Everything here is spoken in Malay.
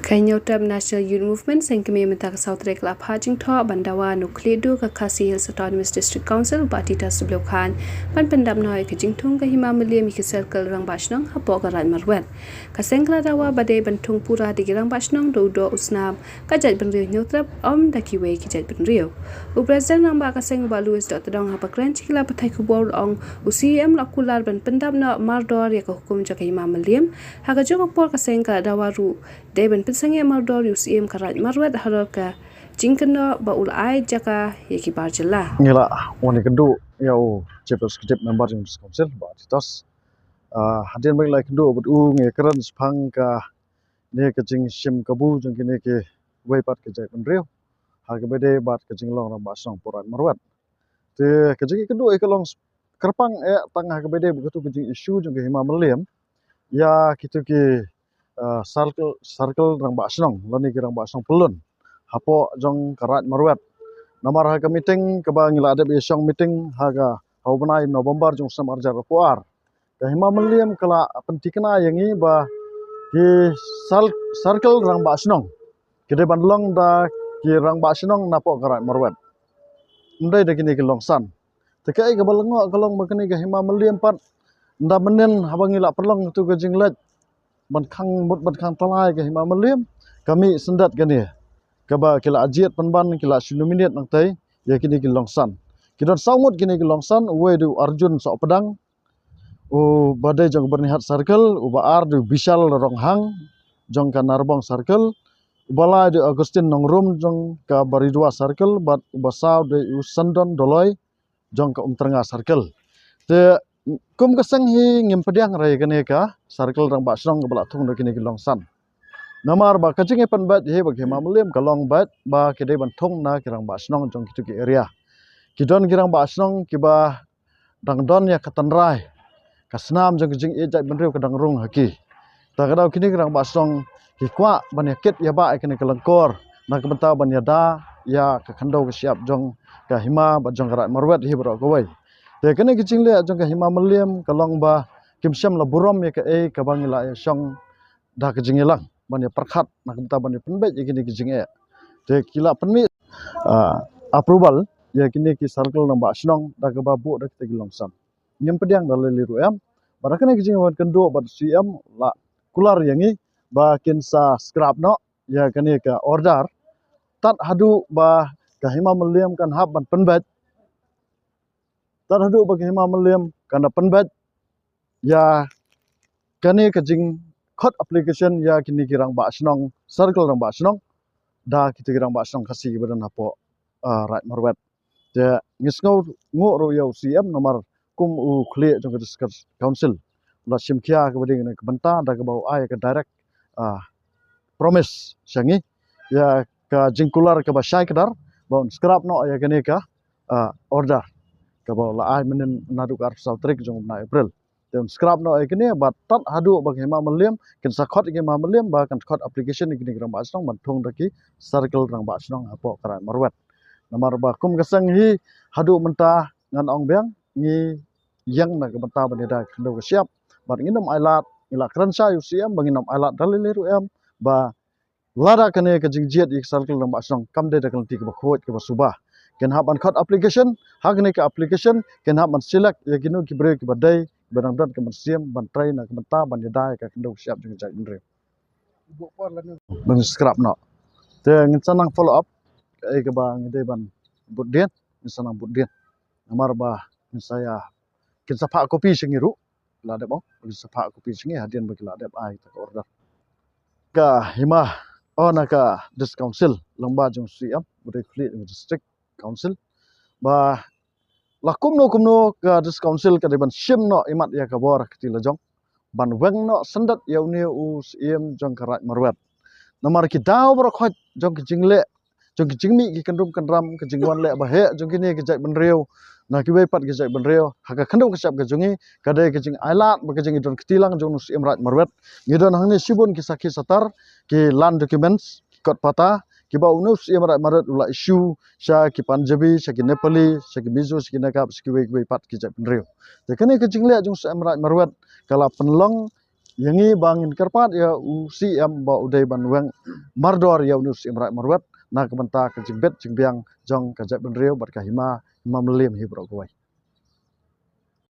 Kanyautab National Youth Movement sengkemi mentaka Sautrek la Hajing Tho Bandawa Nukledu ke Khasi Hills Autonomous District Council Batita Sebelukhan pan pendam noi ke Jingtung ke Hima Melia mi ke circle rang Bashnong hapo ke Rat Marwet ke sengkla dawa badai bentung pura di gerang Bashnong do usnam ke jat benriu nyutrap om dakiwe ke jat benriu Presiden namba ke seng baluis dot dong hapa kran cikla patai kubor ong UCM lakular ben pendam no mardor ya ke hukum jaka Hima Meliam haga joko por ke sengkla dawa ru Deben pensange mardor UCM karat marwet haroka jingkeno baul ai jaka yaki barjela ngila wani kendu yau chepes kejep member yang council ba titos hadin bagi lai kendu but nge keran spang ka ne ke jing sim kabu jang kene ke waipat ke jai penriu ha ke bede bat ke jing long ba song porat marwet te ke jing kendu e kelong kerpang tangah ke bede begitu ke jing isu jang ke Hima Meliam ya kitu ke circle rang basnong lani ke rang basnong pelun hapo jong karat marwet namar haga meeting ke bang ngila adep isong meeting haga haubanai November jong sam arjar puar ke Hima Meliam kala pentikna yangi ba ki circle rang basnong kede bandlong da ki rang basnong napo karat marwet ndai de kini ke longsan tekai ke balengo kalong bakani ke Hima Meliam pat nda menen habang ngila perlong tu ke jinglet ban khang talai ke Hima Meliam kami sendat kani kaba kila ajiat penban kila sinuminit nang tai ya kini ki longsan kidon saumut kini ki longsan we du Arjun sok pedang u badai jong bernihat circle u baar du Bishal ronghang jong ka Narbong circle ubala du Agustin nongrum jong ka Baridua circle bat basau de u Sandon Doloi jong ka Umtrenga circle te kum keseng hi ngim pediang rai kene ka circle rang basnong ke balak thung de kini ki longsan namar ba kajing epan bat he ba Hima Meliam kalong bat ba kede ban thung na kirang basnong jong kitu ki area kidon kirang basnong kiba dangdon ya katanrai kasnam jong jing e jai benriu kadang rung haki ta kadau kini kirang basnong ki kwa ban yakit ya ba kene kelengkor na kebenta ban yada ya ka khandau ke siap jong ka Hima ba jong karat marwet hi bro ko wai te kene ki jingle jong ka Hima Meliam kalong ba kimsyam la burom ya ka e ka bangila song da ka jingelang ban ya perkhat nak benta ban penbet ya kini ki jinge te kila penmi approval ya kini ki circle nang basnong da ka babu da kita gilongsam nyem pediang dal liru em barakane ki jinge wan kendo bat CM la kular yangi ba kinsa scrap no ya kini ka order tat hadu ba ka Hima Meliam kan hab ban penbet tat hadu ba ka Hima Meliam kan penbet ya kani ka jing code application ya kini kirang basnong circle rang basnong da kita kirang basnong kasi badan hapo right marwet je ngisngau ngo ro yau CM nomor kum u khle jong discuss council la simkia ke bading ke benta da ke bau ai ke direct promise sangi ya ka jingkular ke basai kedar bau scrap no ya kene ka order ke bau la ai menen nadu kar sautrik jong na April dan scrap no kini bat tat hadu bagi Hima Meliam kin sakot ke Hima Meliam ba kan sakot application kini rang basnong manthung daki circle rang basnong apo karat marwet namar ba kum keseng hi hadu menta ngan ong beng ngi yang na ke benta banida kendo ke siap bat nginam ailat ila kransa UCM banginam ailat dalileru em ba lada kene ke jingjiat ik circle rang basnong kamde da kan ti ke bakhot ke basubah ken hab an khot application hagne ke application ken hab man select ya ginu ki bre ki badai benang dan kemersiam bantrai na kementa bandai ka kendo siap jeng jai ndre bang scrap no te ngin sanang follow up ke ba ngide ban budien ngin sanang budien namar ba saya kin sapa kopi singiru la de bong sapa kopi singi hadian bagi la de ai ta order ka Hima ona ka dis council lomba jong siap budai khli district council ba la kumno ka dis council ka deban sim no imat ya ka bor kti lajong ban weng no sendat ya uni u CM jong karat marwet namar ki daw bro khot jong ki jingle jong ki jingmi ki kandum kandram ki jingwan le ba he jong ki ni ki jai benriu na ki we pat ki jai benriu ha ka kandum ki sap ka jongi ka de ki jing ailat ba ki jing don ktilang jong CM rat marwet ngidon hangni sibun ki sakhi satar ki land documents ki kot pata ki ba unus CM rat marwet ula issue sha ki Punjabi sha ki Nepali sha ki Mizo sha ki Nakab sha ki we pat ki jai benriu de kani ki jingle jong CM rat marwet kala penlong yangi bangin karpat ya UCM ba udai banwang mardor ya unus imrai marwat na kebenta ke jingbet jingbiang jong kajak benreu bat kahima melim hibrok wai